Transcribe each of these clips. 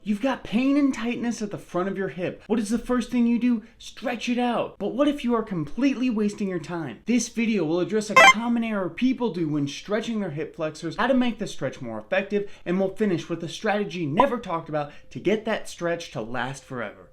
You've got pain and tightness at the front of your hip. What is the first thing you do? Stretch it out. But what if you are completely wasting your time? This video will address a common error people do when stretching their hip flexors, how to make the stretch more effective, and we'll finish with a strategy never talked about to get that stretch to last forever.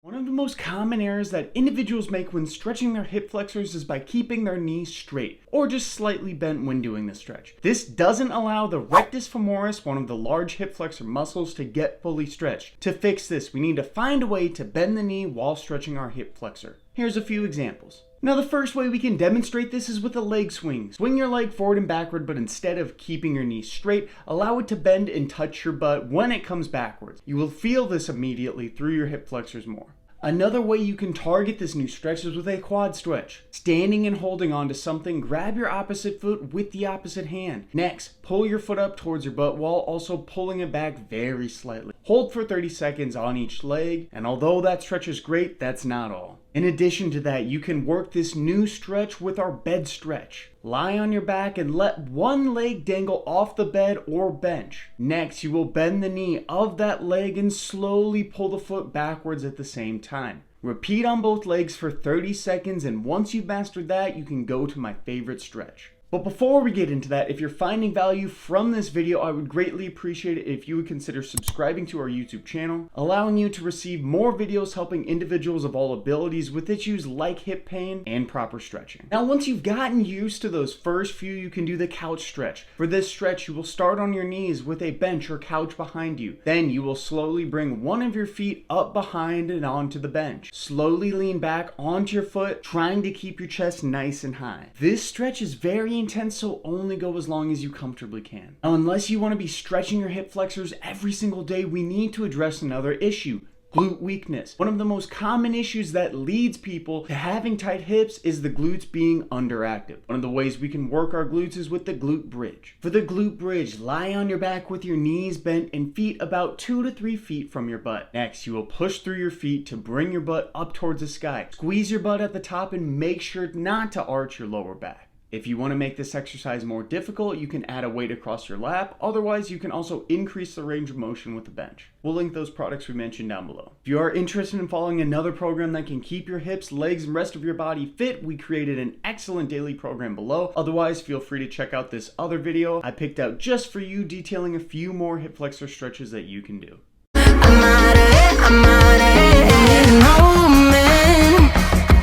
One of the most common errors that individuals make when stretching their hip flexors is by keeping their knees straight or just slightly bent when doing the stretch. This doesn't allow the rectus femoris, one of the large hip flexor muscles, to get fully stretched. To fix this, we need to find a way to bend the knee while stretching our hip flexor. Here's a few examples. Now, the first way we can demonstrate this is with a leg swing. Swing your leg forward and backward, but instead of keeping your knee straight, allow it to bend and touch your butt when it comes backwards. You will feel this immediately through your hip flexors more. Another way you can target this new stretch is with a quad stretch. Standing and holding onto something, grab your opposite foot with the opposite hand. Next, pull your foot up towards your butt while also pulling it back very slightly. Hold for 30 seconds on each leg, and although that stretch is great, that's not all. In addition to that, you can work this new stretch with our bed stretch. Lie on your back and let one leg dangle off the bed or bench. Next, you will bend the knee of that leg and slowly pull the foot backwards at the same time. Repeat on both legs for 30 seconds, and once you've mastered that, you can go to my favorite stretch. But before we get into that, if you're finding value from this video, I would greatly appreciate it if you would consider subscribing to our YouTube channel, allowing you to receive more videos helping individuals of all abilities with issues like hip pain and proper stretching. Now, once you've gotten used to those first few, you can do the couch stretch. For this stretch, you will start on your knees with a bench or couch behind you. Then you will slowly bring one of your feet up behind and onto the bench. Slowly lean back onto your foot, trying to keep your chest nice and high. This stretch is very intense, so only go as long as you comfortably can. Now, unless you want to be stretching your hip flexors every single day, we need to address another issue: glute weakness. One of the most common issues that leads people to having tight hips is the glutes being underactive. One of the ways we can work our glutes is with the glute bridge. For the glute bridge, lie on your back with your knees bent and feet about 2 to 3 feet from your butt. Next, you will push through your feet to bring your butt up towards the sky. Squeeze your butt at the top and make sure not to arch your lower back. If you want to make this exercise more difficult, you can add a weight across your lap. Otherwise, you can also increase the range of motion with the bench. We'll link those products we mentioned down below. If you are interested in following another program that can keep your hips, legs, and rest of your body fit, we created an excellent daily program below. Otherwise, feel free to check out this other video I picked out just for you, detailing a few more hip flexor stretches that you can do. I'm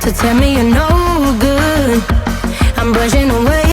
to tell me you're no good. I'm brushing away